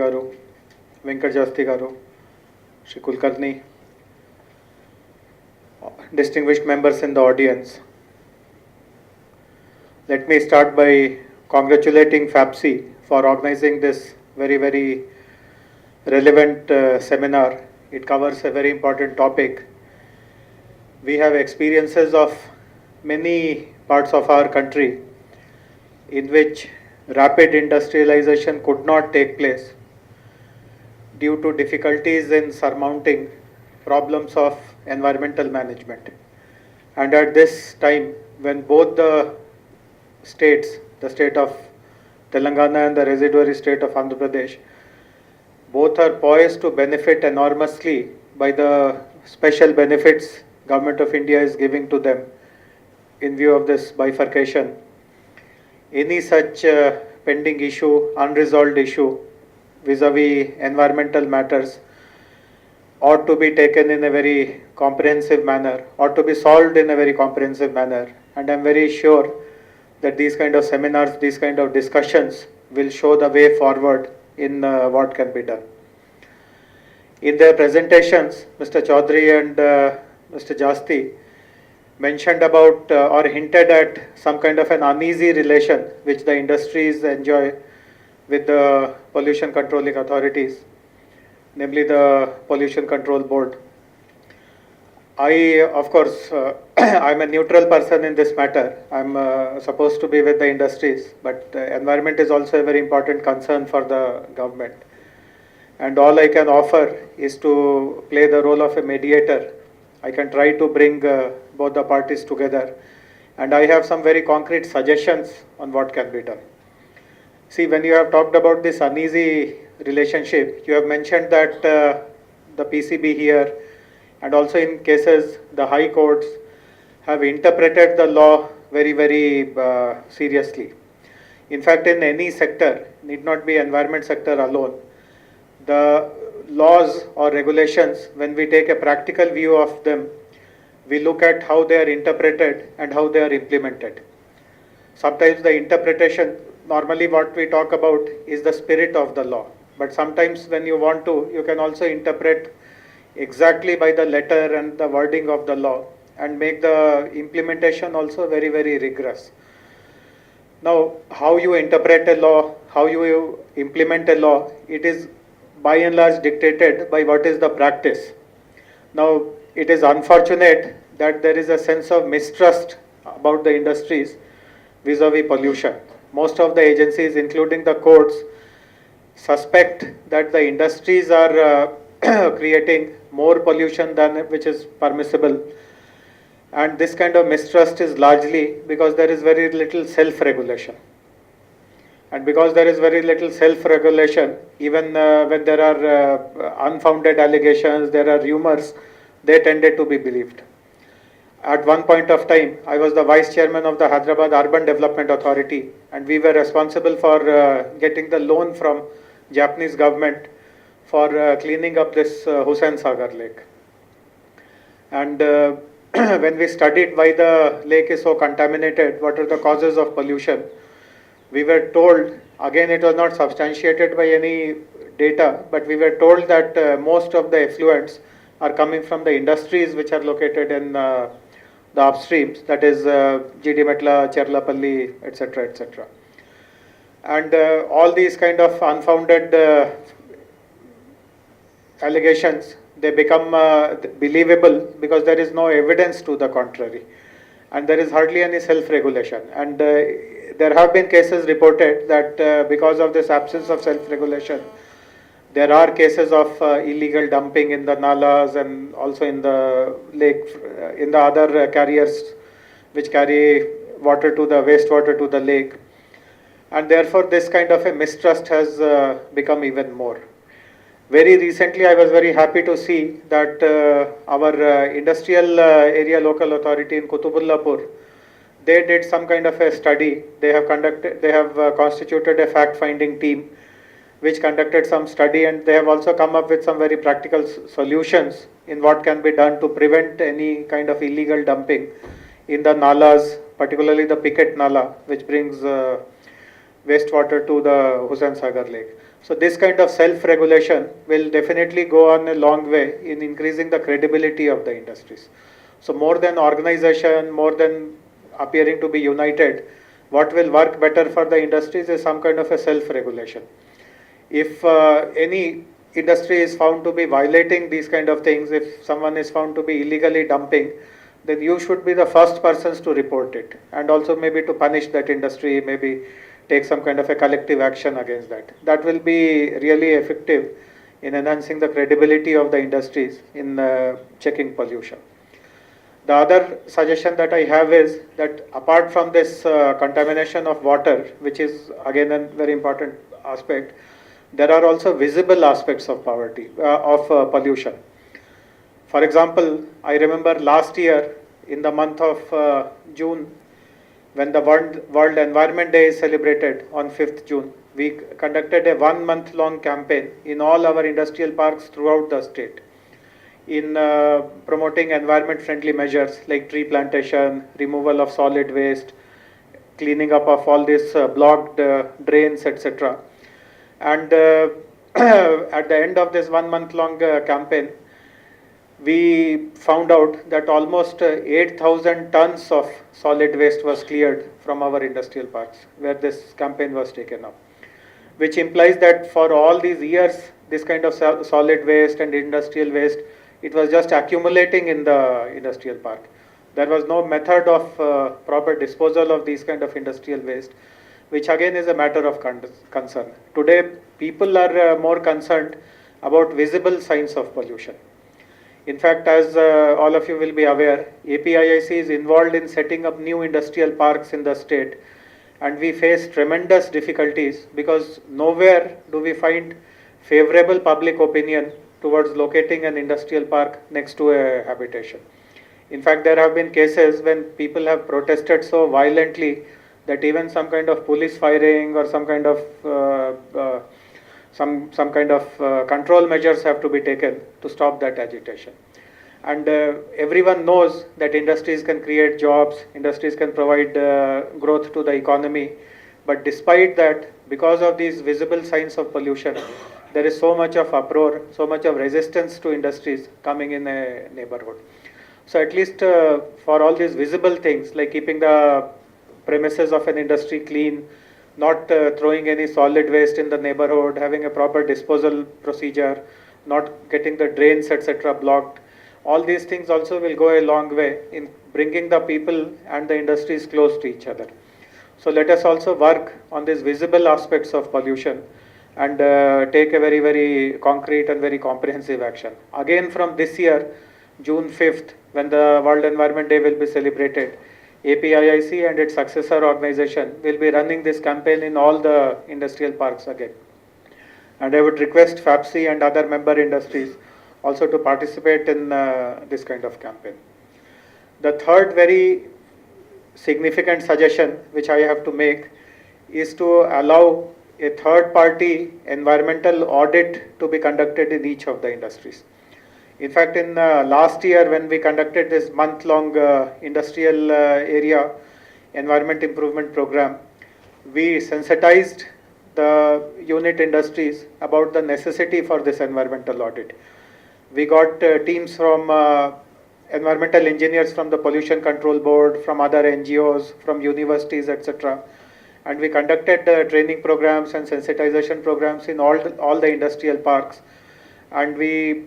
గారు, వెంకట్ జాస్తి గారు, Shri Kulkarni, distinguished members in the audience. Let me start by congratulating FAPSI for organizing this very relevant seminar. It covers a very important topic. We have experiences of many parts of our country in which rapid industrialization could not take place due to difficulties in surmounting problems of environmental management. And at this time, when both the states, the state of Telangana and the residuary state of Andhra Pradesh, both are poised to benefit enormously by the special benefits Government of India is giving to them in view of this bifurcation. Any such pending issue, unresolved issue vis-a-vis environmental matters ought to be taken in a very comprehensive manner, ought to be solved in a very comprehensive manner. And I'm very sure that these kind of seminars, these kind of discussions will show the way forward in what can be done. In their presentations, Mr. Chaudhary and Mr. Jasti mentioned about or hinted at some kind of an uneasy relation which the industries enjoy with the pollution controlling authorities, namely the Pollution Control Board. Of course, I'm a neutral person in this matter. I'm supposed to be with the industries, but environment is also a very important concern for the government. And all I can offer is to play the role of a mediator. I can try to bring both the parties together. And I have some very concrete suggestions on what can be done. See, when you have talked about this uneasy relationship, you have mentioned that the PCB here and also in cases the high courts have interpreted the law very seriously. In fact, in any sector, need not be environment sector alone, the laws or regulations, when we take a practical view of them, we look at how they are interpreted and how they are implemented. Sometimes the interpretation, normally what we talk about is the spirit of the law. But sometimes when you want to, you can also interpret exactly by the letter and the wording of the law and make the implementation also very rigorous. Now, how you interpret a law, how you implement a law, it is by and large dictated by what is the practice. Now, it is unfortunate that there is a sense of mistrust about the industries vis-a-vis pollution. Most of the agencies, including the courts, suspect that the industries are creating more pollution than which is permissible. And this kind of mistrust is largely because there is very little self-regulation. And because there is very little self-regulation, even when there are unfounded allegations, there are rumors, they tended to be believed. At one point of time, I was the vice chairman of the Hyderabad Urban Development Authority, and we were responsible for getting the loan from Japanese government for cleaning up this Hussain Sagar lake. And when we studied why the lake is so contaminated, what are the causes of pollution, we were told, again it was not substantiated by any data, but we were told that most of the effluents are coming from the industries which are located in the upstreams, that is GD Metla, Cherlapalli, etc. etc. And all these kind of unfounded allegations, they become believable because there is no evidence to the contrary. And there is hardly any self-regulation. And there have been cases reported that because of this absence of self-regulation, there are cases of illegal dumping in the nalas and also in the lake, in the other carriers which carry water to the wastewater to the lake. And therefore this kind of a mistrust has become even more. Very recently, I was very happy to see that our industrial area local authority in Kutubullapur, they did some kind of a study. They have constituted a fact-finding team which conducted some study, and they have also come up with some very practical solutions in what can be done to prevent any kind of illegal dumping in the nalas, particularly the Picket Nala, which brings wastewater to the Hussain Sagar Lake. So this kind of self-regulation will definitely go on a long way in increasing the credibility of the industries. So more than organization, more than appearing to be united, what will work better for the industries is some kind of a self-regulation. If any industry is found to be violating these kind of things, if someone is found to be illegally dumping, then you should be the first persons to report it, and also maybe to punish that industry, maybe take some kind of a collective action against that. That will be really effective in enhancing the credibility of the industries in checking pollution. The other suggestion that I have is that apart from this contamination of water, which is again a very important aspect, there are also visible aspects of pollution. For example, I remember last year in the month of June, when the World Environment Day is celebrated on 5th June, we conducted a 1 month long campaign in all our industrial parks throughout the state in promoting environment friendly measures like tree plantation, removal of solid waste, cleaning up of all these blocked drains, etc. And at the end of this 1 month long campaign, we found out that almost 8,000 tons of solid waste was cleared from our industrial parks where this campaign was taken up, which implies that for all these years, this kind of solid waste and industrial waste, it was just accumulating in the industrial park. There was no method of proper disposal of these kind of industrial waste, which again is a matter of concern. Today, people are more concerned about visible signs of pollution. In fact, as all of you will be aware, APIIC is involved in setting up new industrial parks in the state, and we face tremendous difficulties because nowhere do we find favorable public opinion towards locating an industrial park next to a habitation. In fact, there have been cases when people have protested so violently that even some kind of police firing or some kind of control measures have to be taken to stop that agitation. And everyone knows that industries can create jobs, industries can provide growth to the economy. But despite that, because of these visible signs of pollution, there is so much of uproar, so much of resistance to industries coming in a neighborhood. So at least for all these visible things, like keeping the premises of an industry clean, not throwing any solid waste in the neighborhood, having a proper disposal procedure, not getting the drains, etc. blocked, all these things also will go a long way in bringing the people and the industries close to each other. So let us also work on these visible aspects of pollution and take a very, very concrete and very comprehensive action. Again, from this year, June 5th, when the World Environment Day will be celebrated, APIIC and its successor organization will be running this campaign in all the industrial parks again. And I would request FAPSI and other member industries also to participate in this kind of campaign. The third very significant suggestion which I have to make is to allow a third-party environmental audit to be conducted in each of the industries. In fact, in last year when we conducted this month-long industrial area environment improvement program, we sensitized the unit industries about the necessity for this environmental audit. We got teams from environmental engineers from the Pollution Control Board, from other NGOs, from universities, etc. And we conducted training programs and sensitization programs in all the industrial parks. And we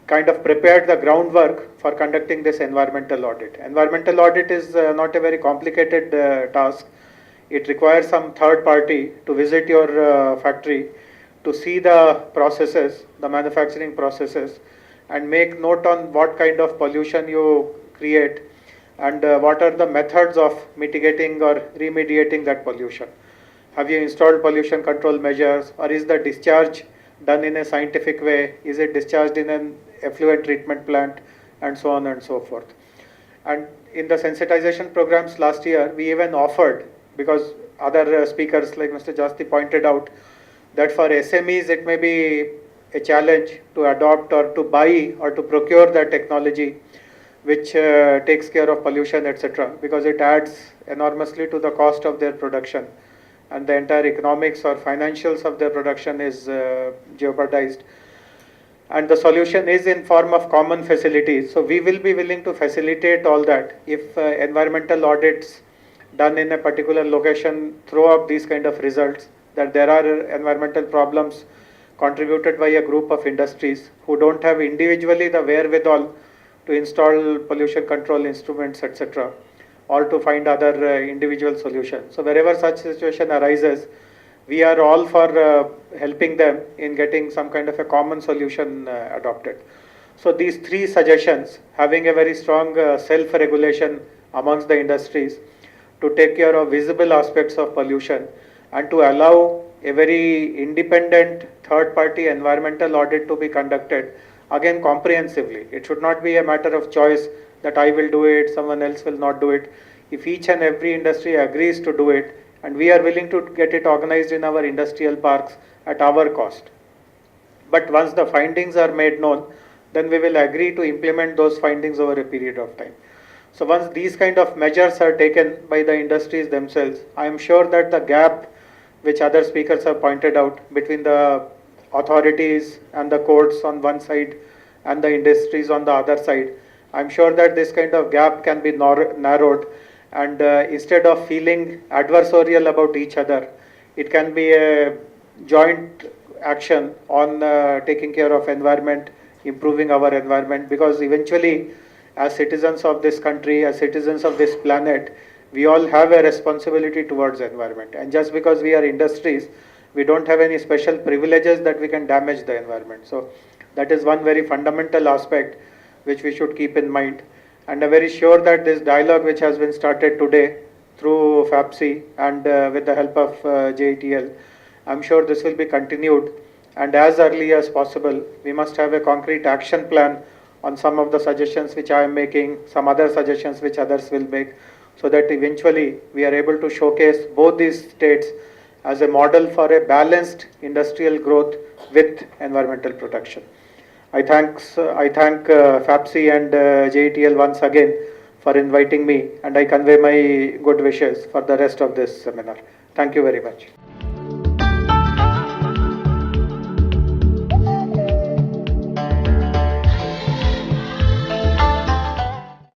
kind of prepared the groundwork for conducting this environmental audit. Environmental audit is not a very complicated task. It requires some third party to visit your factory to see the processes, the manufacturing processes, and make note on what kind of pollution you create and what are the methods of mitigating or remediating that pollution. Have you installed pollution control measures, or is the discharge done in a scientific way? Is it discharged in an effluent treatment plant, and so on and so forth. And in the sensitization programs last year, we even offered, because other speakers like Mr. Jasti pointed out, that for SMEs it may be a challenge to adopt or to buy or to procure that technology which takes care of pollution, etc., because it adds enormously to the cost of their production and the entire economics or financials of their production is jeopardized. And the solution is in form of common facilities. So we will be willing to facilitate all that if environmental audits done in a particular location throw up these kind of results, that there are environmental problems contributed by a group of industries who don't have individually the wherewithal to install pollution control instruments, etc., or to find other individual solutions. So wherever such situation arises, we are all for helping them in getting some kind of a common solution adopted. So these three suggestions, having a very strong self-regulation amongst the industries to take care of visible aspects of pollution and to allow a very independent third-party environmental audit to be conducted, again comprehensively. It should not be a matter of choice that I will do it, someone else will not do it. If each and every industry agrees to do it, and we are willing to get it organized in our industrial parks at our cost. But once the findings are made known, then we will agree to implement those findings over a period of time. So once these kind of measures are taken by the industries themselves, I am sure that the gap which other speakers have pointed out between the authorities and the courts on one side and the industries on the other side, I am sure that this kind of gap can be narrowed, and instead of feeling adversarial about each other, it can be a joint action on taking care of environment, improving our environment, because eventually as citizens of this country, as citizens of this planet, we all have a responsibility towards environment. And just because we are industries, we don't have any special privileges that we can damage the environment. So that is one very fundamental aspect which we should keep in mind. And I'm very sure that this dialogue which has been started today through FAPSI and with the help of JETL, I'm sure this will be continued, and as early as possible we must have a concrete action plan on some of the suggestions which I am making, some other suggestions which others will make, so that eventually we are able to showcase both these states as a model for a balanced industrial growth with environmental protection. I thank FAPSI and JETL once again for inviting me, and I convey my good wishes for the rest of this seminar. Thank you very much.